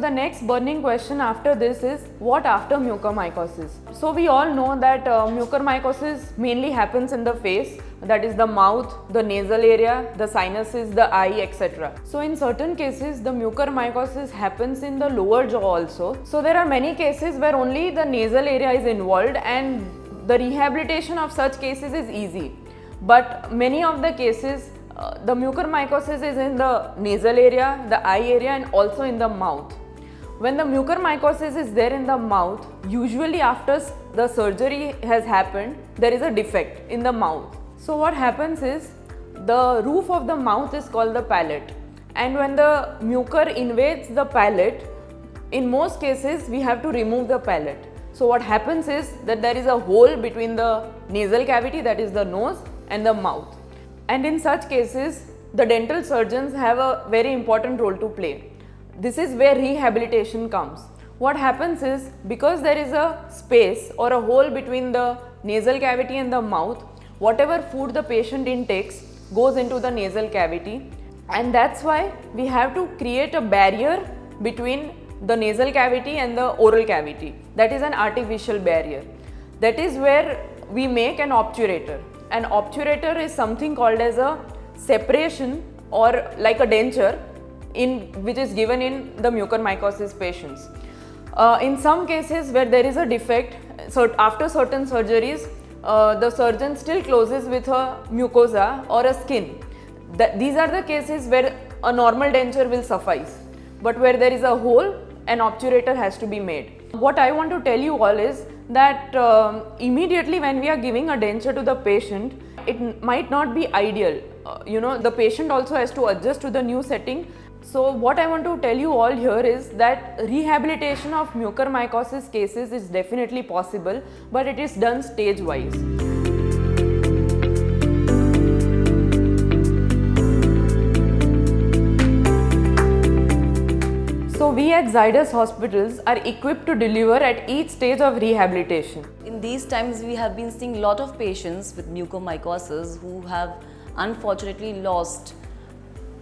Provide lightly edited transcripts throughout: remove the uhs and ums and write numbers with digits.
the next burning question after this is, what after mucormycosis? So we all know that mucormycosis mainly happens in the face, that is the mouth, the nasal area, the sinuses, the eye, etc. So in certain cases the mucormycosis happens in the lower jaw also. So there are many cases where only the nasal area is involved, and the rehabilitation of such cases is easy. But many of the cases the mucormycosis is in the nasal area, the eye area, and also in the mouth. When the mucormycosis is there in the mouth, usually after the surgery has happened, there is a defect in the mouth. So what happens is, the roof of the mouth is called the palate, and when the mucor invades the palate, in most cases we have to remove the palate. So what happens is that there is a hole between the nasal cavity, that is the nose, and the mouth. And in such cases, the dental surgeons have a very important role to play. This is where rehabilitation comes. What happens is, because there is a space or a hole between the nasal cavity and the mouth, whatever food the patient intakes goes into the nasal cavity, and that's why we have to create a barrier between the nasal cavity and the oral cavity. That is an artificial barrier. That is where we make an obturator. An obturator is something called as a separation, or like a denture, which is given in the mucormycosis patients. In some cases where there is a defect, so after certain surgeries, the surgeon still closes with a mucosa or a skin. These are the cases where a normal denture will suffice, but where there is a hole, an obturator has to be made. What I want to tell you all is that immediately when we are giving a denture to the patient, it might not be ideal. The patient also has to adjust to the new setting. So what I want to tell you all here is that rehabilitation of mucormycosis cases is definitely possible, but it is done stage wise. So we at Zydus Hospitals are equipped to deliver at each stage of rehabilitation. In these times, we have been seeing a lot of patients with mucormycosis who have unfortunately lost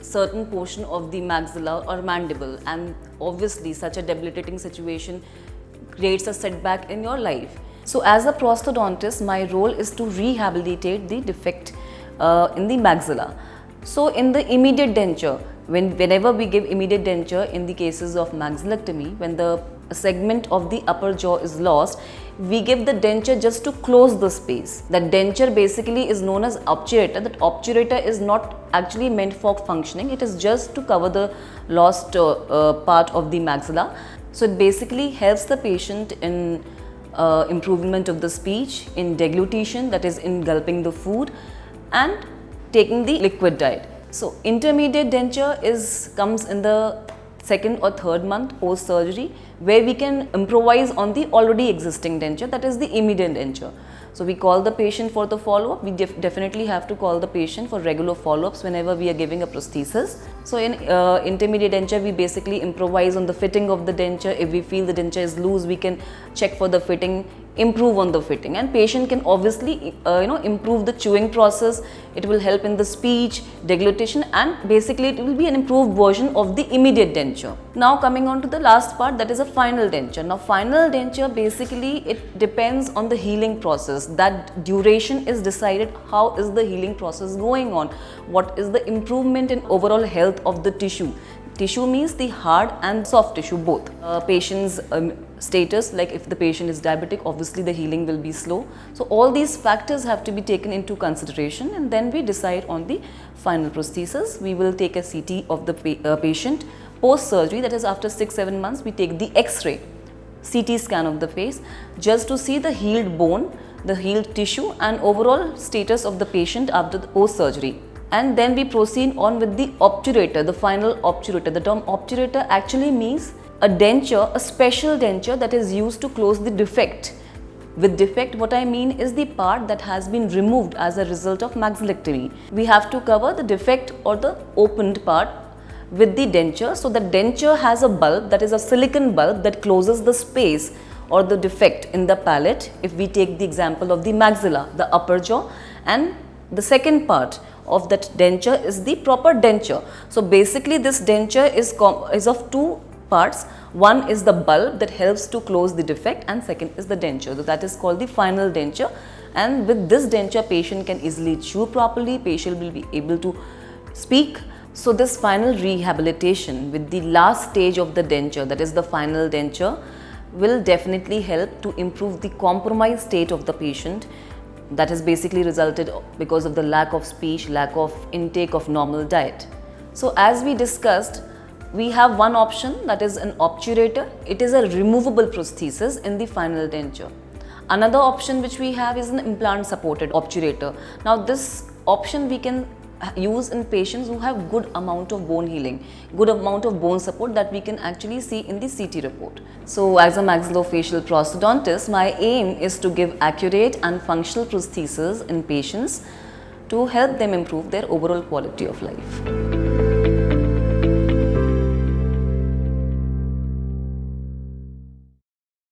certain portion of the maxilla or mandible, and obviously such a debilitating situation creates a setback in your life. So as a prosthodontist, my role is to rehabilitate the defect in the maxilla. So in the immediate denture, whenever we give immediate denture in the cases of maxillectomy, when the segment of the upper jaw is lost, we give the denture just to close the space. That denture basically is known as obturator. That obturator is not actually meant for functioning, it is just to cover the lost part of the maxilla. So it basically helps the patient in improvement of the speech, in deglutition, that is in gulping the food, and taking the liquid diet. So intermediate denture comes in the second or third month post surgery, where we can improvise on the already existing denture, that is the immediate denture. So we call the patient for the follow-up. We definitely have to call the patient for regular follow-ups whenever we are giving a prosthesis. So in intermediate denture, we basically improvise on the fitting of the denture. If we feel the denture is loose, we can check for the fitting, improve on the fitting, and patient can obviously improve the chewing process. It will help in the speech, deglutition, and basically it will be an improved version of the immediate denture. Now coming on to the last part, that is a final denture. Now final denture, basically it depends on the healing process. That duration is decided how is the healing process going on, what is the improvement in overall health of the tissue. Tissue means the hard and soft tissue both. Patient's status, like if the patient is diabetic, obviously the healing will be slow. So all these factors have to be taken into consideration, and then we decide on the final prosthesis. We will take a CT of the patient post surgery, that is after 6-7 months. We take the X-ray, CT scan of the face, just to see the healed bone, the healed tissue, and overall status of the patient after the post surgery. And then we proceed on with the obturator, the final obturator. The term obturator actually means a denture, a special denture that is used to close the defect. With defect, what I mean is the part that has been removed as a result of maxillectomy. We have to cover the defect or the opened part with the denture. So the denture has a bulb, that is a silicon bulb, that closes the space or the defect in the palate. If we take the example of the maxilla, the upper jaw, and the second part of that denture is the proper denture. So basically this denture is of two parts. One is the bulb that helps to close the defect, and second is the denture. So that is called the final denture, and with this denture patient can easily chew properly, patient will be able to speak. So this final rehabilitation with the last stage of the denture, that is the final denture, will definitely help to improve the compromised state of the patient that has basically resulted because of the lack of speech, lack of intake of normal diet. So as we discussed, we have one option, that is an obturator. It is a removable prosthesis in the final denture. Another option which we have is an implant supported obturator. Now this option we can use in patients who have good amount of bone healing, good amount of bone support that we can actually see in the CT report. So as a maxillofacial prosthodontist, my aim is to give accurate and functional prosthesis in patients to help them improve their overall quality of life.